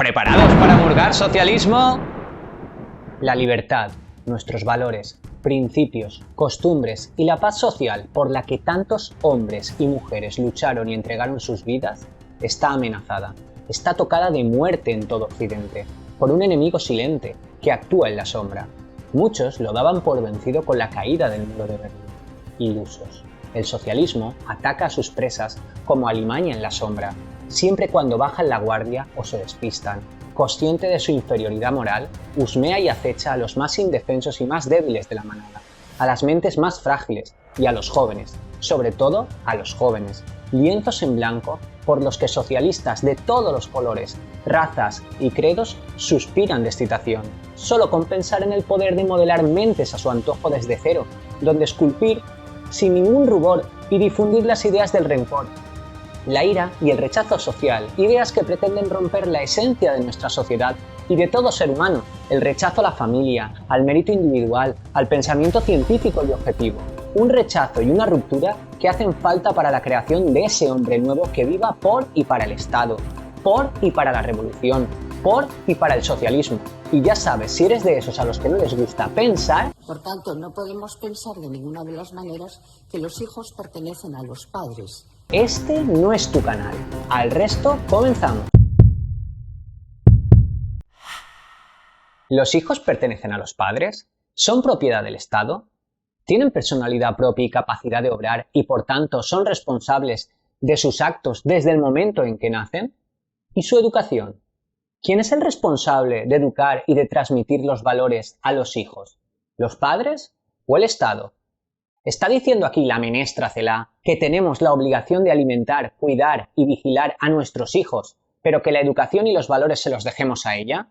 ¿Preparados para murgar socialismo? La libertad, nuestros valores, principios, costumbres y la paz social por la que tantos hombres y mujeres lucharon y entregaron sus vidas está amenazada, está tocada de muerte en todo Occidente, por un enemigo silente que actúa en la sombra. Muchos lo daban por vencido con la caída del muro de Berlín. Ilusos. El socialismo ataca a sus presas como alimaña en la sombra, siempre cuando bajan la guardia o se despistan. Consciente de su inferioridad moral, husmea y acecha a los más indefensos y más débiles de la manada, a las mentes más frágiles y a los jóvenes, sobre todo a los jóvenes, lienzos en blanco por los que socialistas de todos los colores, razas y credos suspiran de excitación, solo con pensar en el poder de modelar mentes a su antojo desde cero, donde esculpir sin ningún rubor y difundir las ideas del rencor, la ira y el rechazo social, ideas que pretenden romper la esencia de nuestra sociedad y de todo ser humano, el rechazo a la familia, al mérito individual, al pensamiento científico y objetivo, un rechazo y una ruptura que hacen falta para la creación de ese hombre nuevo que viva por y para el Estado, por y para la revolución, por y para el socialismo. Y ya sabes, si eres de esos a los que no les gusta pensar... Por tanto, no podemos pensar de ninguna de las maneras que los hijos pertenecen a los padres. Este no es tu canal. Al resto, comenzamos. ¿Los hijos pertenecen a los padres? ¿Son propiedad del Estado? ¿Tienen personalidad propia y capacidad de obrar y por tanto son responsables de sus actos desde el momento en que nacen? ¿Y su educación? ¿Quién es el responsable de educar y de transmitir los valores a los hijos? ¿Los padres o el Estado? ¿Está diciendo aquí la menestra Celaá que tenemos la obligación de alimentar, cuidar y vigilar a nuestros hijos, pero que la educación y los valores se los dejemos a ella?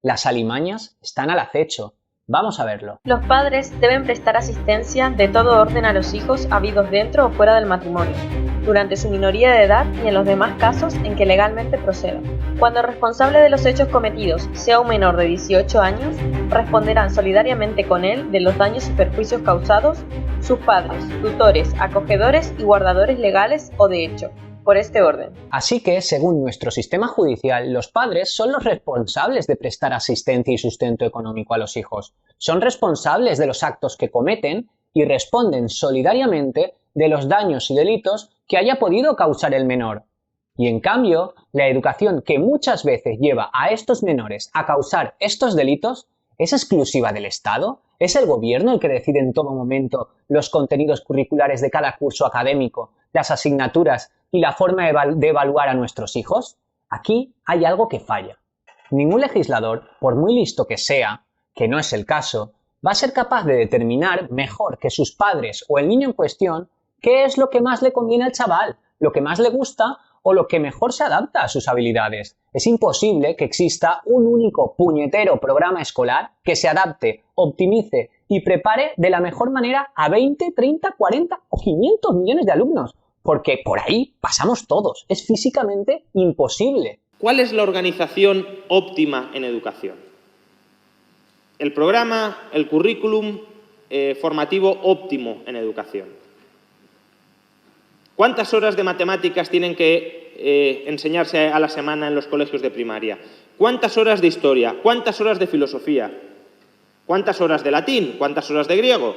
Las alimañas están al acecho. Vamos a verlo. Los padres deben prestar asistencia de todo orden a los hijos habidos dentro o fuera del matrimonio, durante su minoría de edad y en los demás casos en que legalmente proceda. Cuando el responsable de los hechos cometidos sea un menor de 18 años, responderán solidariamente con él de los daños y perjuicios causados sus padres, tutores, acogedores y guardadores legales o de hecho, por este orden. Así que, según nuestro sistema judicial, los padres son los responsables de prestar asistencia y sustento económico a los hijos. Son responsables de los actos que cometen y responden solidariamente de los daños y delitos que haya podido causar el menor. Y en cambio, la educación que muchas veces lleva a estos menores a causar estos delitos ¿es exclusiva del Estado? ¿Es el gobierno el que decide en todo momento los contenidos curriculares de cada curso académico, las asignaturas y la forma de evaluar a nuestros hijos? Aquí hay algo que falla. Ningún legislador, por muy listo que sea, que no es el caso, va a ser capaz de determinar mejor que sus padres o el niño en cuestión qué es lo que más le conviene al chaval, lo que más le gusta o lo que mejor se adapta a sus habilidades. Es imposible que exista un único puñetero programa escolar que se adapte, optimice y prepare de la mejor manera a 20, 30, 40 o 500 millones de alumnos, porque por ahí pasamos todos. Es físicamente imposible. ¿Cuál es la organización óptima en educación? El programa, el currículum formativo óptimo en educación. ¿Cuántas horas de matemáticas tienen que enseñarse a la semana en los colegios de primaria? ¿Cuántas horas de historia? ¿Cuántas horas de filosofía? ¿Cuántas horas de latín? ¿Cuántas horas de griego?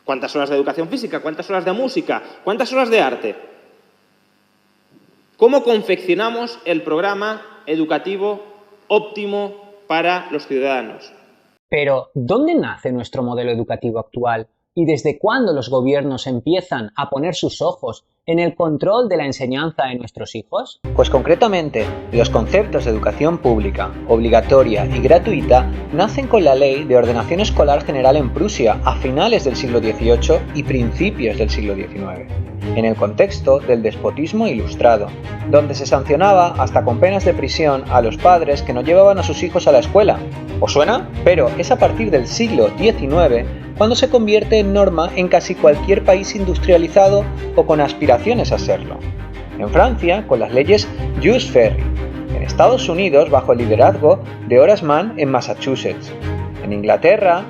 ¿Cuántas horas de educación física? ¿Cuántas horas de música? ¿Cuántas horas de arte? ¿Cómo confeccionamos el programa educativo óptimo para los ciudadanos? Pero, ¿dónde nace nuestro modelo educativo actual? ¿Y desde cuándo los gobiernos empiezan a poner sus ojos en el control de la enseñanza de nuestros hijos? Pues concretamente, los conceptos de educación pública, obligatoria y gratuita nacen con la Ley de Ordenación Escolar General en Prusia a finales del siglo XVIII y principios del siglo XIX, en el contexto del despotismo ilustrado, donde se sancionaba hasta con penas de prisión a los padres que no llevaban a sus hijos a la escuela. ¿Os suena? Pero es a partir del siglo XIX cuando se convierte en norma en casi cualquier país industrializado o con aspiraciones a serlo. En Francia, con las leyes Jus Ferry. En Estados Unidos, bajo el liderazgo de Horace Mann en Massachusetts. En Inglaterra,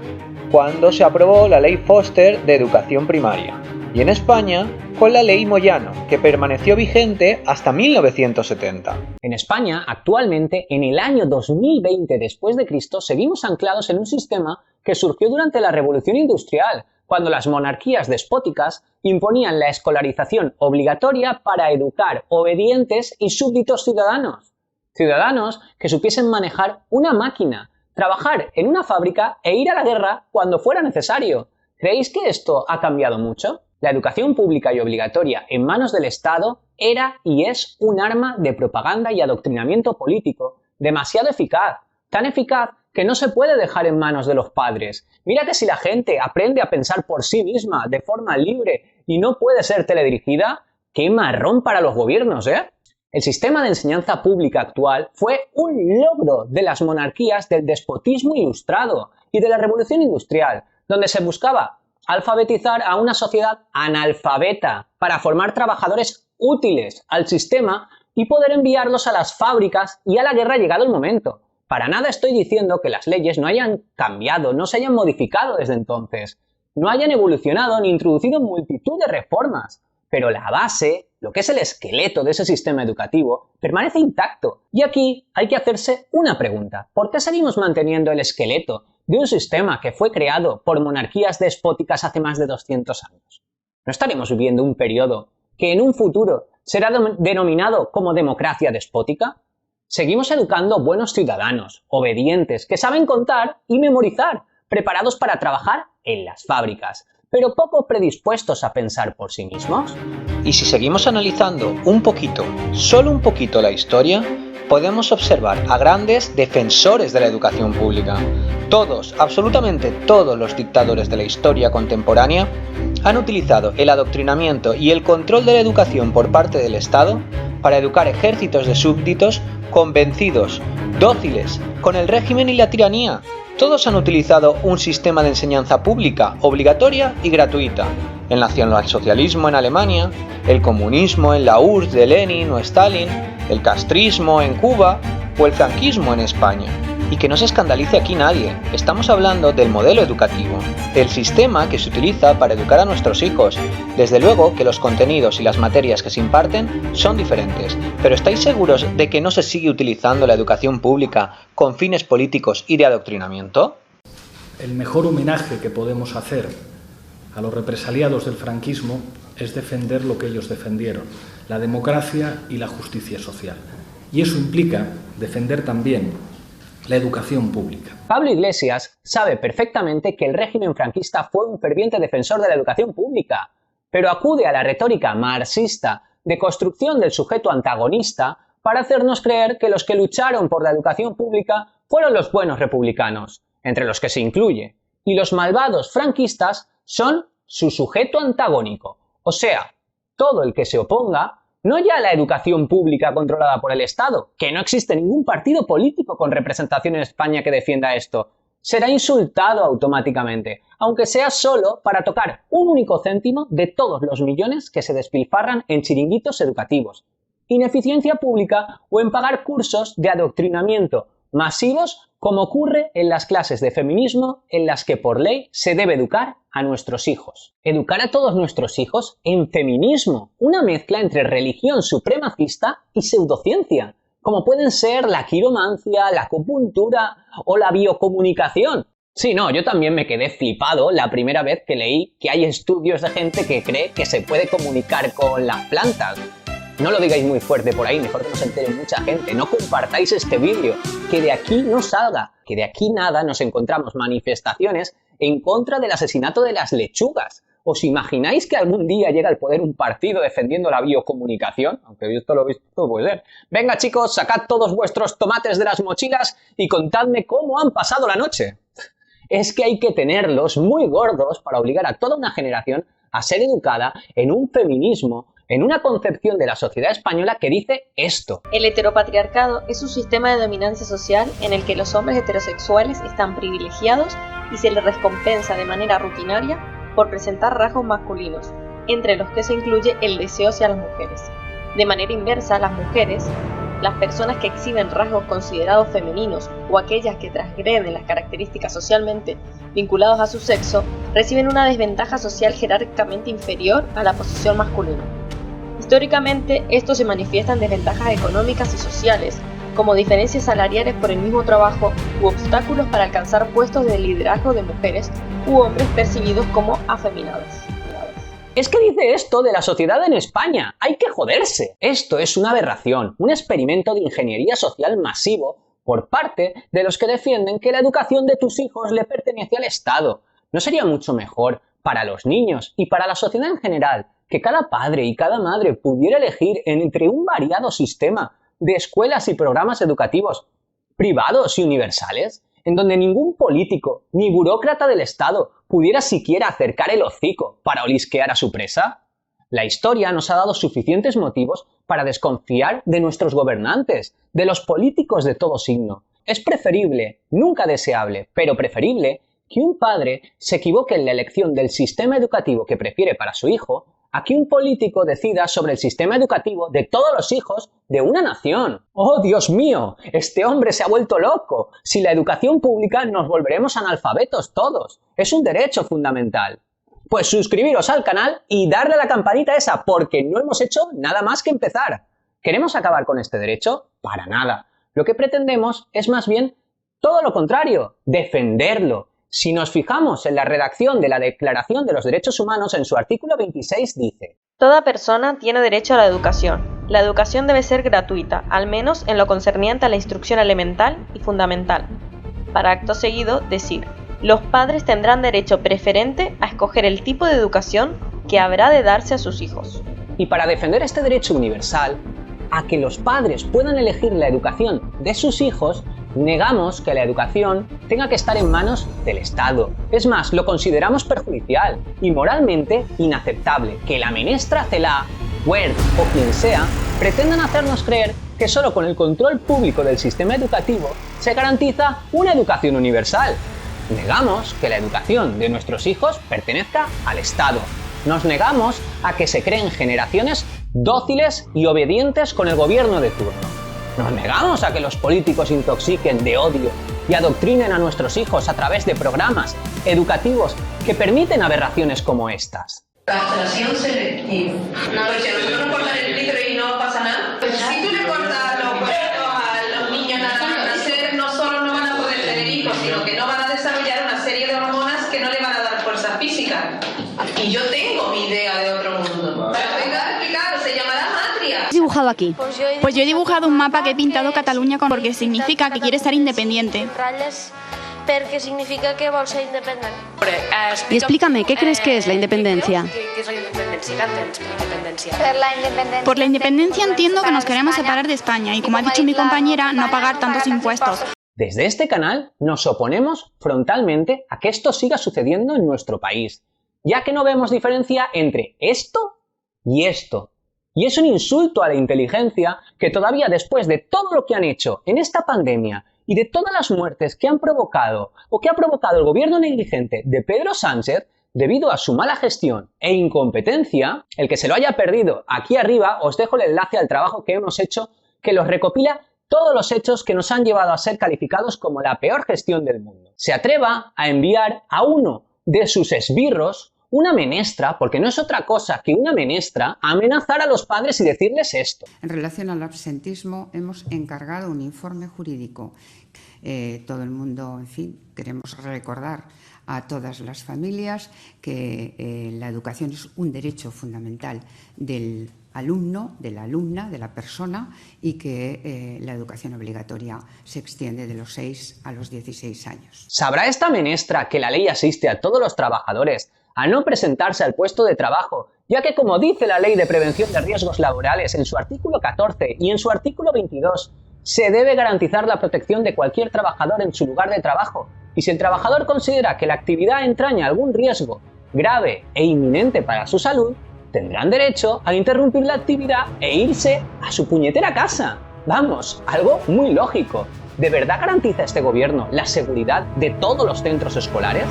cuando se aprobó la ley Foster de educación primaria. y en España con la Ley Moyano, que permaneció vigente hasta 1970. En España, actualmente, en el año 2020 después de Cristo, seguimos anclados en un sistema que surgió durante la Revolución Industrial, cuando las monarquías despóticas imponían la escolarización obligatoria para educar obedientes y súbditos ciudadanos. Ciudadanos que supiesen manejar una máquina, trabajar en una fábrica e ir a la guerra cuando fuera necesario. ¿Creéis que esto ha cambiado mucho? La educación pública y obligatoria en manos del Estado era y es un arma de propaganda y adoctrinamiento político demasiado eficaz, tan eficaz que no se puede dejar en manos de los padres. Mira que si la gente aprende a pensar por sí misma de forma libre y no puede ser teledirigida, ¡qué marrón para los gobiernos, eh! El sistema de enseñanza pública actual fue un logro de las monarquías del despotismo ilustrado y de la revolución industrial, donde se buscaba alfabetizar a una sociedad analfabeta para formar trabajadores útiles al sistema y poder enviarlos a las fábricas y a la guerra llegado el momento. Para nada estoy diciendo que las leyes no hayan cambiado, no se hayan modificado desde entonces, no hayan evolucionado ni introducido multitud de reformas, pero la base, lo que es el esqueleto de ese sistema educativo, permanece intacto. Y aquí hay que hacerse una pregunta: ¿por qué seguimos manteniendo el esqueleto de un sistema que fue creado por monarquías despóticas hace más de 200 años? ¿No estaremos viviendo un periodo que en un futuro será denominado como democracia despótica? Seguimos educando buenos ciudadanos, obedientes, que saben contar y memorizar, preparados para trabajar en las fábricas, pero poco predispuestos a pensar por sí mismos. Y si seguimos analizando un poquito, solo un poquito la historia, podemos observar a grandes defensores de la educación pública. Todos, absolutamente todos los dictadores de la historia contemporánea han utilizado el adoctrinamiento y el control de la educación por parte del Estado para educar ejércitos de súbditos convencidos, dóciles, con el régimen y la tiranía. Todos han utilizado un sistema de enseñanza pública, obligatoria y gratuita. El nacionalsocialismo en Alemania, el comunismo en la URSS de Lenin o Stalin, el castrismo en Cuba o el franquismo en España. Y que no se escandalice aquí nadie, estamos hablando del modelo educativo, el sistema que se utiliza para educar a nuestros hijos. Desde luego que los contenidos y las materias que se imparten son diferentes, pero ¿estáis seguros de que no se sigue utilizando la educación pública con fines políticos y de adoctrinamiento? El mejor homenaje que podemos hacer a los represaliados del franquismo es defender lo que ellos defendieron, la democracia y la justicia social. Y eso implica defender también la educación pública. Pablo Iglesias sabe perfectamente que el régimen franquista fue un ferviente defensor de la educación pública, pero acude a la retórica marxista de construcción del sujeto antagonista para hacernos creer que los que lucharon por la educación pública fueron los buenos republicanos, entre los que se incluye, y los malvados franquistas son su sujeto antagónico, o sea, todo el que se oponga no ya a la educación pública controlada por el Estado, que no existe ningún partido político con representación en España que defienda esto, será insultado automáticamente, aunque sea solo para tocar un único céntimo de todos los millones que se despilfarran en chiringuitos educativos, ineficiencia pública o en pagar cursos de adoctrinamiento masivos como ocurre en las clases de feminismo en las que por ley se debe educar a nuestros hijos. Educar a todos nuestros hijos en feminismo, una mezcla entre religión supremacista y pseudociencia, como pueden ser la quiromancia, la acupuntura o la biocomunicación. Sí, no, yo también me quedé flipado la primera vez que leí que hay estudios de gente que cree que se puede comunicar con las plantas. No lo digáis muy fuerte por ahí, mejor que no se entere mucha gente. No compartáis este vídeo, que de aquí no salga, que de aquí nada nos encontramos manifestaciones en contra del asesinato de las lechugas. ¿Os imagináis que algún día llega al poder un partido defendiendo la biocomunicación? Aunque yo esto lo he visto, todo puede ser. Venga chicos, sacad todos vuestros tomates de las mochilas y contadme cómo han pasado la noche. Es que hay que tenerlos muy gordos para obligar a toda una generación a ser educada en un feminismo, en una concepción de la sociedad española que dice esto. El heteropatriarcado es un sistema de dominancia social en el que los hombres heterosexuales están privilegiados y se les recompensa de manera rutinaria por presentar rasgos masculinos, entre los que se incluye el deseo hacia las mujeres. De manera inversa, las mujeres las personas que exhiben rasgos considerados femeninos o aquellas que transgreden las características socialmente vinculadas a su sexo, reciben una desventaja social jerárquicamente inferior a la posición masculina. Históricamente, esto se manifiesta en desventajas económicas y sociales, como diferencias salariales por el mismo trabajo u obstáculos para alcanzar puestos de liderazgo de mujeres u hombres percibidos como afeminados. Es que dice esto de la sociedad en España. ¡Hay que joderse! Esto es una aberración, un experimento de ingeniería social masivo por parte de los que defienden que la educación de tus hijos le pertenece al Estado. ¿No sería mucho mejor para los niños y para la sociedad en general que cada padre y cada madre pudiera elegir entre un variado sistema de escuelas y programas educativos privados y universales, en donde ningún político ni burócrata del Estado pudiera siquiera acercar el hocico para olisquear a su presa? La historia nos ha dado suficientes motivos para desconfiar de nuestros gobernantes, de los políticos de todo signo. Es preferible, nunca deseable, pero preferible, que un padre se equivoque en la elección del sistema educativo que prefiere para su hijo, a que un político decida sobre el sistema educativo de todos los hijos de una nación. ¡Oh, Dios mío! Este hombre se ha vuelto loco. Sin la educación pública nos volveremos analfabetos todos. Es un derecho fundamental. Pues suscribiros al canal y darle a la campanita esa, porque no hemos hecho nada más que empezar. ¿Queremos acabar con este derecho? Para nada. Lo que pretendemos es más bien todo lo contrario, defenderlo. Si nos fijamos en la redacción de la Declaración de los Derechos Humanos, en su artículo 26 dice: Toda persona tiene derecho a la educación. La educación debe ser gratuita, al menos en lo concerniente a la instrucción elemental y fundamental. Para acto seguido, decir: los padres tendrán derecho preferente a escoger el tipo de educación que habrá de darse a sus hijos. Y para defender este derecho universal, a que los padres puedan elegir la educación de sus hijos, negamos que la educación tenga que estar en manos del Estado. Es más, lo consideramos perjudicial y moralmente inaceptable que la ministra Celaá, Wert o quien sea pretendan hacernos creer que solo con el control público del sistema educativo se garantiza una educación universal. Negamos que la educación de nuestros hijos pertenezca al Estado. Nos negamos a que se creen generaciones dóciles y obedientes con el gobierno de turno. Nos negamos a que los políticos intoxiquen de odio y adoctrinen a nuestros hijos a través de programas educativos que permiten aberraciones como estas. Castración selectiva. No, porque nosotros no cortan el litro y no pasa nada. Pues si tú le cortas los huevos a los niños nada más nacer, no solo no van a poder tener hijos, sino que no van a desarrollar una serie de hormonas que no le van a dar fuerza física. Y yo tengo mi idea de otro mundo. Pero venga a explicar, se llamará matria. ¿Has dibujado aquí? Pues yo he dibujado un mapa que he pintado Cataluña porque significa que quiere ser independiente. Porque significa que vol ser independent. Y explícame, ¿qué crees que es la independencia? Por la independencia entiendo que nos queremos separar de España y, como ha dicho mi compañera, no pagar tantos impuestos. Desde este canal nos oponemos frontalmente a que esto siga sucediendo en nuestro país, ya que no vemos diferencia entre esto y esto. Y es un insulto a la inteligencia que todavía después de todo lo que han hecho en esta pandemia y de todas las muertes que han provocado o que ha provocado el gobierno negligente de Pedro Sánchez, debido a su mala gestión e incompetencia, el que se lo haya perdido, aquí arriba os dejo el enlace al trabajo que hemos hecho que los recopila todos los hechos que nos han llevado a ser calificados como la peor gestión del mundo. Se atreva a enviar a uno de sus esbirros, una menestra, porque no es otra cosa que una menestra, a amenazar a los padres y decirles esto. En relación al absentismo, hemos encargado un informe jurídico. Todo el mundo, en fin, queremos recordar a todas las familias que la educación es un derecho fundamental del alumno, de la alumna, de la persona, y que la educación obligatoria se extiende de los 6 a los 16 años. ¿Sabrá esta menestra que la ley asiste a todos los trabajadores a no presentarse al puesto de trabajo, ya que, como dice la Ley de Prevención de Riesgos Laborales en su artículo 14 y en su artículo 22, se debe garantizar la protección de cualquier trabajador en su lugar de trabajo, y si el trabajador considera que la actividad entraña algún riesgo grave e inminente para su salud, tendrán derecho a interrumpir la actividad e irse a su puñetera casa? Vamos, algo muy lógico. ¿De verdad garantiza este gobierno la seguridad de todos los centros escolares?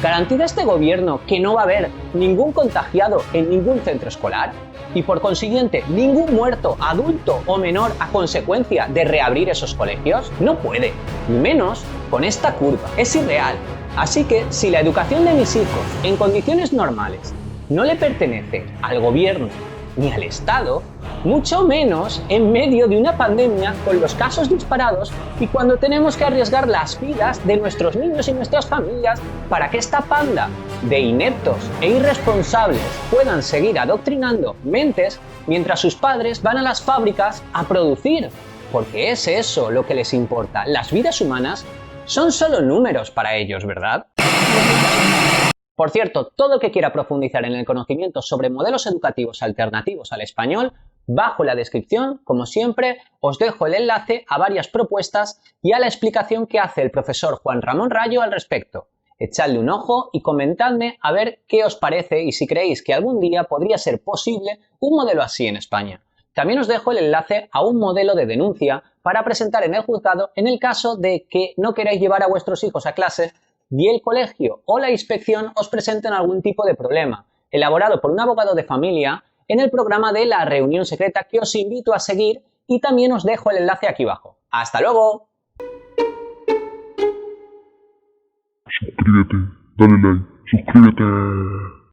¿Garantiza este gobierno que no va a haber ningún contagiado en ningún centro escolar? Y por consiguiente, ningún muerto, adulto o menor, a consecuencia de reabrir esos colegios? No puede, y menos con esta curva. Es irreal. Así que, si la educación de mis hijos, en condiciones normales, no le pertenece al gobierno ni al Estado, mucho menos en medio de una pandemia con los casos disparados y cuando tenemos que arriesgar las vidas de nuestros niños y nuestras familias para que esta panda de ineptos e irresponsables puedan seguir adoctrinando mentes mientras sus padres van a las fábricas a producir. Porque es eso lo que les importa. Las vidas humanas son solo números para ellos, ¿verdad? Por cierto, todo el que quiera profundizar en el conocimiento sobre modelos educativos alternativos al español, bajo la descripción, como siempre, os dejo el enlace a varias propuestas y a la explicación que hace el profesor Juan Ramón Rayo al respecto. Echadle un ojo y comentadme a ver qué os parece y si creéis que algún día podría ser posible un modelo así en España. También os dejo el enlace a un modelo de denuncia para presentar en el juzgado en el caso de que no queráis llevar a vuestros hijos a clase y el colegio o la inspección os presenten algún tipo de problema, elaborado por un abogado de familia en el programa de La Reunión Secreta que os invito a seguir y también os dejo el enlace aquí abajo. ¡Hasta luego! Suscríbete, dale like, suscríbete.